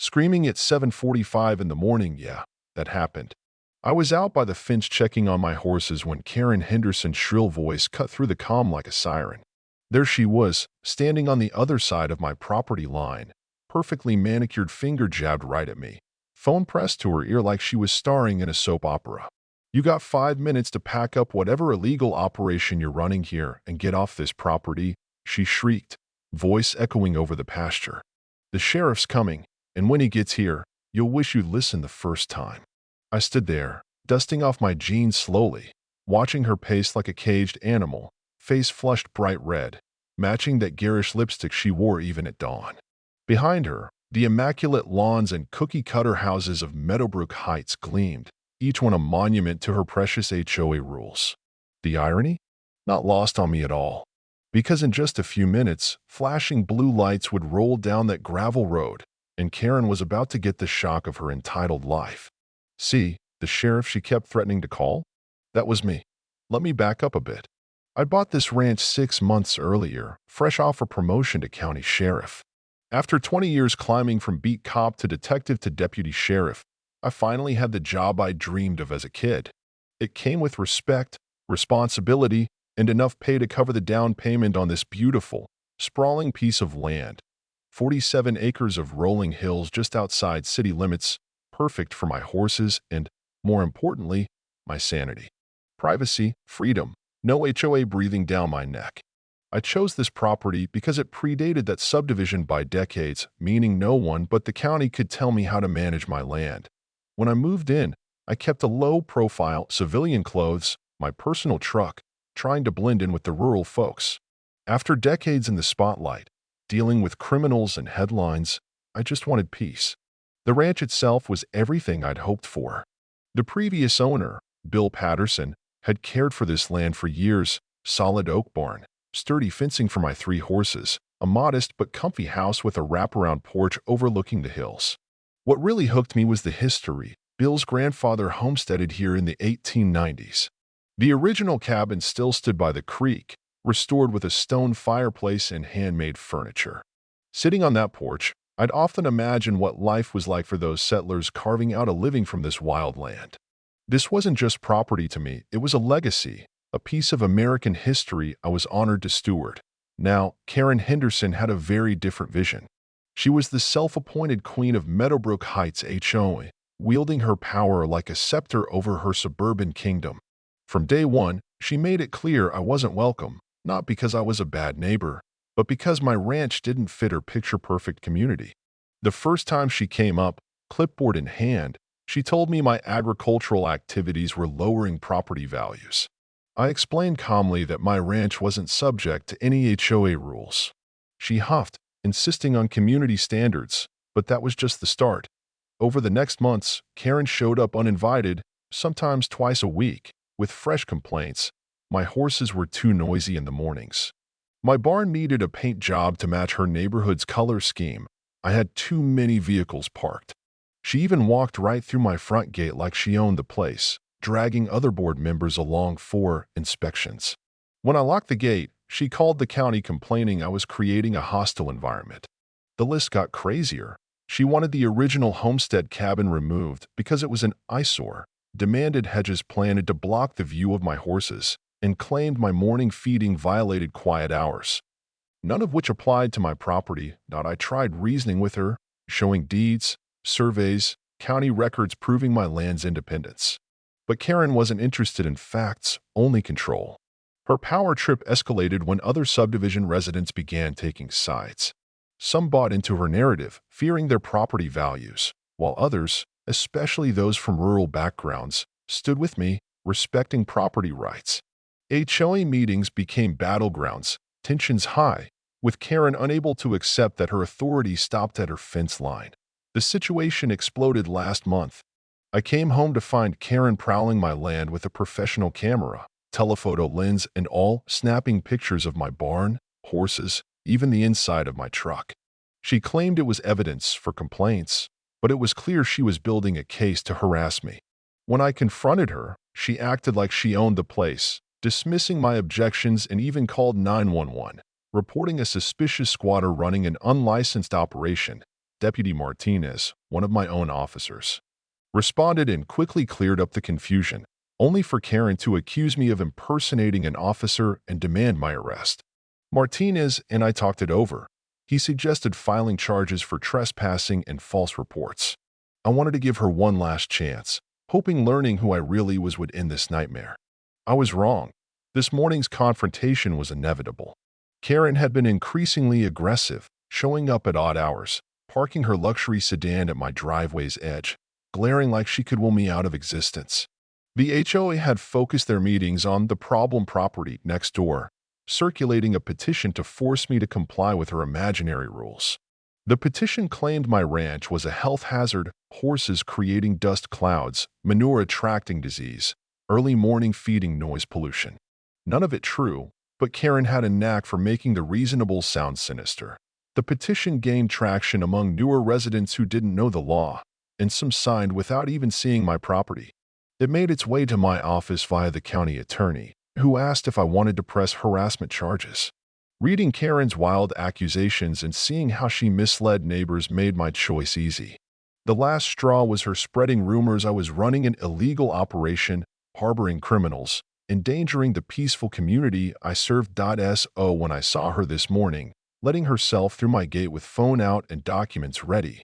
Screaming at 7:45 in the morning, yeah, that happened. I was out by the fence checking on my horses when Karen Henderson's shrill voice cut through the calm like a siren. There she was, standing on the other side of my property line, perfectly manicured finger jabbed right at me. Phone pressed to her ear like she was starring in a soap opera. "You got 5 minutes to pack up whatever illegal operation you're running here and get off this property," she shrieked, voice echoing over the pasture. "The sheriff's coming, and when he gets here, you'll wish you'd listened the first time." I stood there, dusting off my jeans slowly, watching her pace like a caged animal, face flushed bright red, matching that garish lipstick she wore even at dawn. Behind her, the immaculate lawns and cookie-cutter houses of Meadowbrook Heights gleamed, each one a monument to her precious HOA rules. The irony? Not lost on me at all. Because in just a few minutes, flashing blue lights would roll down that gravel road, and Karen was about to get the shock of her entitled life. See, the sheriff she kept threatening to call? That was me. Let me back up a bit. I bought this ranch 6 months earlier, fresh off a promotion to county sheriff. After 20 years climbing from beat cop to detective to deputy sheriff, I finally had the job I dreamed of as a kid. It came with respect, responsibility, and enough pay to cover the down payment on this beautiful, sprawling piece of land. 47 acres of rolling hills just outside city limits, perfect for my horses and, more importantly, my sanity. Privacy, freedom, no HOA breathing down my neck. I chose this property because it predated that subdivision by decades, meaning no one but the county could tell me how to manage my land. When I moved in, I kept a low-profile, civilian clothes, my personal truck, trying to blend in with the rural folks. After decades in the spotlight, dealing with criminals and headlines, I just wanted peace. The ranch itself was everything I'd hoped for. The previous owner, Bill Patterson, had cared for this land for years, solid oak barn, sturdy fencing for my 3 horses, a modest but comfy house with a wraparound porch overlooking the hills. What really hooked me was the history. Bill's grandfather homesteaded here in the 1890s. The original cabin still stood by the creek, restored with a stone fireplace and handmade furniture. Sitting on that porch, I'd often imagine what life was like for those settlers carving out a living from this wild land. This wasn't just property to me, it was a legacy, a piece of American history I was honored to steward. Now, Karen Henderson had a very different vision. She was the self-appointed queen of Meadowbrook Heights HOA, wielding her power like a scepter over her suburban kingdom. From day one, she made it clear I wasn't welcome, not because I was a bad neighbor, but because my ranch didn't fit her picture-perfect community. The first time she came up, clipboard in hand, she told me my agricultural activities were lowering property values. I explained calmly that my ranch wasn't subject to any HOA rules. She huffed, insisting on community standards, but that was just the start. Over the next months, Karen showed up uninvited, sometimes twice a week, with fresh complaints. My horses were too noisy in the mornings. My barn needed a paint job to match her neighborhood's color scheme. I had too many vehicles parked. She even walked right through my front gate like she owned the place, dragging other board members along for inspections. When I locked the gate, she called the county complaining I was creating a hostile environment. The list got crazier. She wanted the original homestead cabin removed because it was an eyesore, demanded hedges planted to block the view of my horses, and claimed my morning feeding violated quiet hours. None of which applied to my property. I tried reasoning with her, showing deeds, surveys, county records proving my land's independence. But Karen wasn't interested in facts, only control. Her power trip escalated when other subdivision residents began taking sides. Some bought into her narrative, fearing their property values, while others, especially those from rural backgrounds, stood with me, respecting property rights. HOA meetings became battlegrounds, tensions high, with Karen unable to accept that her authority stopped at her fence line. The situation exploded last month. I came home to find Karen prowling my land with a professional camera, telephoto lens, and all, snapping pictures of my barn, horses, even the inside of my truck. She claimed it was evidence for complaints, but it was clear she was building a case to harass me. When I confronted her, she acted like she owned the place, dismissing my objections and even called 911, reporting a suspicious squatter running an unlicensed operation. Deputy Martinez, one of my own officers, responded and quickly cleared up the confusion, only for Karen to accuse me of impersonating an officer and demand my arrest. Martinez and I talked it over. He suggested filing charges for trespassing and false reports. I wanted to give her one last chance, hoping learning who I really was would end this nightmare. I was wrong. This morning's confrontation was inevitable. Karen had been increasingly aggressive, showing up at odd hours, parking her luxury sedan at my driveway's edge, glaring like she could will me out of existence. The HOA had focused their meetings on the problem property next door, circulating a petition to force me to comply with her imaginary rules. The petition claimed my ranch was a health hazard, horses creating dust clouds, manure attracting disease, early morning feeding noise pollution. None of it true, but Karen had a knack for making the reasonable sound sinister. The petition gained traction among newer residents who didn't know the law, and some signed without even seeing my property. It made its way to my office via the county attorney, who asked if I wanted to press harassment charges. Reading Karen's wild accusations and seeing how she misled neighbors made my choice easy. The last straw was her spreading rumors I was running an illegal operation, harboring criminals, endangering the peaceful community I served. So when I saw her this morning, letting herself through my gate with phone out and documents ready,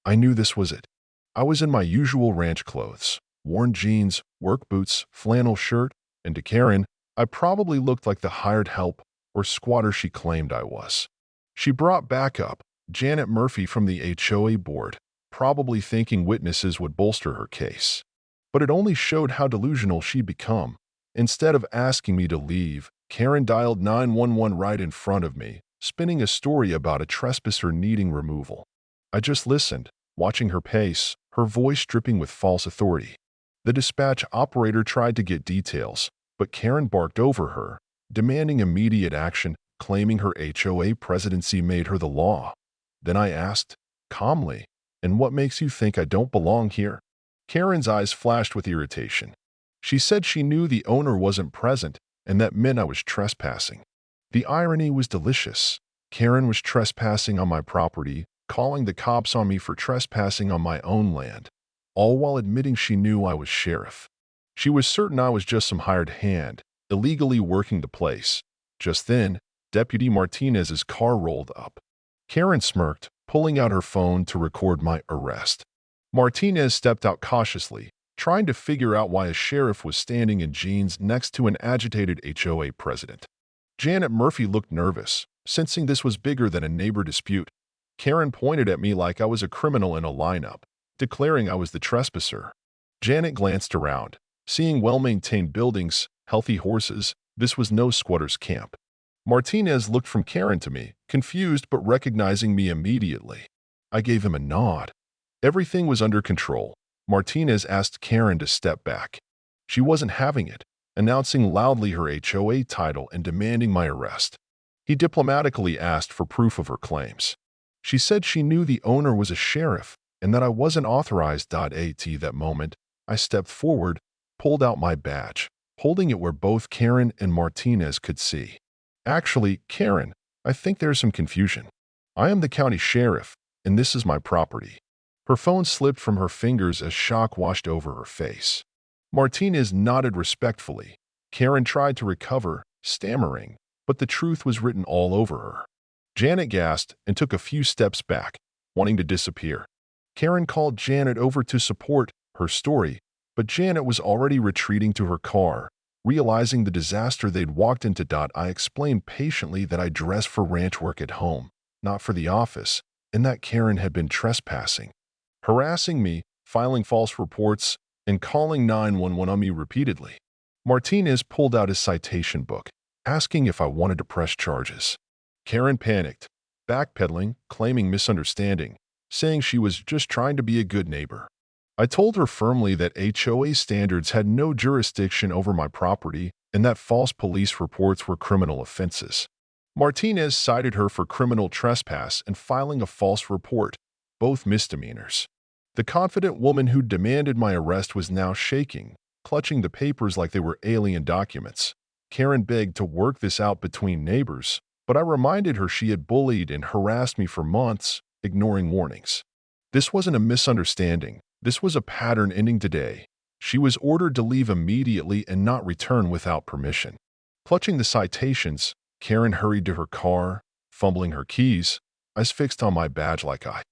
I knew this was it. I was in my usual ranch clothes, worn jeans, work boots, flannel shirt, and to Karen, I probably looked like the hired help or squatter she claimed I was. She brought backup, Janet Murphy from the HOA board, probably thinking witnesses would bolster her case. But it only showed how delusional she'd become. Instead of asking me to leave, Karen dialed 911 right in front of me, spinning a story about a trespasser needing removal. I just listened, watching her pace, her voice dripping with false authority. The dispatch operator tried to get details, but Karen barked over her, demanding immediate action, claiming her HOA presidency made her the law. Then I asked, calmly, "And what makes you think I don't belong here?" Karen's eyes flashed with irritation. She said she knew the owner wasn't present, and that meant I was trespassing. The irony was delicious. Karen was trespassing on my property, calling the cops on me for trespassing on my own land, all while admitting she knew I was sheriff. She was certain I was just some hired hand, illegally working the place. Just then, Deputy Martinez's car rolled up. Karen smirked, pulling out her phone to record my arrest. Martinez stepped out cautiously, trying to figure out why a sheriff was standing in jeans next to an agitated HOA president. Janet Murphy looked nervous, sensing this was bigger than a neighbor dispute. Karen pointed at me like I was a criminal in a lineup, declaring I was the trespasser. Janet glanced around, seeing well-maintained buildings, healthy horses. This was no squatter's camp. Martinez looked from Karen to me, confused but recognizing me immediately. I gave him a nod. Everything was under control. Martinez asked Karen to step back. She wasn't having it, announcing loudly her HOA title and demanding my arrest. He diplomatically asked for proof of her claims. She said she knew the owner was a sheriff and that I wasn't authorized. At that moment, I stepped forward, pulled out my badge, holding it where both Karen and Martinez could see. "Actually, Karen, I think there's some confusion. I am the county sheriff, and this is my property." Her phone slipped from her fingers as shock washed over her face. Martinez nodded respectfully. Karen tried to recover, stammering, but the truth was written all over her. Janet gasped and took a few steps back, wanting to disappear. Karen called Janet over to support her story, but Janet was already retreating to her car. Realizing the disaster they'd walked into, I explained patiently that I dressed for ranch work at home, not for the office, and that Karen had been trespassing, harassing me, filing false reports, and calling 911 on me repeatedly. Martinez pulled out his citation book, asking if I wanted to press charges. Karen panicked, backpedaling, claiming misunderstanding, saying she was just trying to be a good neighbor. I told her firmly that HOA standards had no jurisdiction over my property and that false police reports were criminal offenses. Martinez cited her for criminal trespass and filing a false report, both misdemeanors. The confident woman who demanded my arrest was now shaking, clutching the papers like they were alien documents. Karen begged to work this out between neighbors, but I reminded her she had bullied and harassed me for months, ignoring warnings. This wasn't a misunderstanding. This was a pattern ending today. She was ordered to leave immediately and not return without permission. Clutching the citations, Karen hurried to her car, fumbling her keys, eyes fixed on my badge like I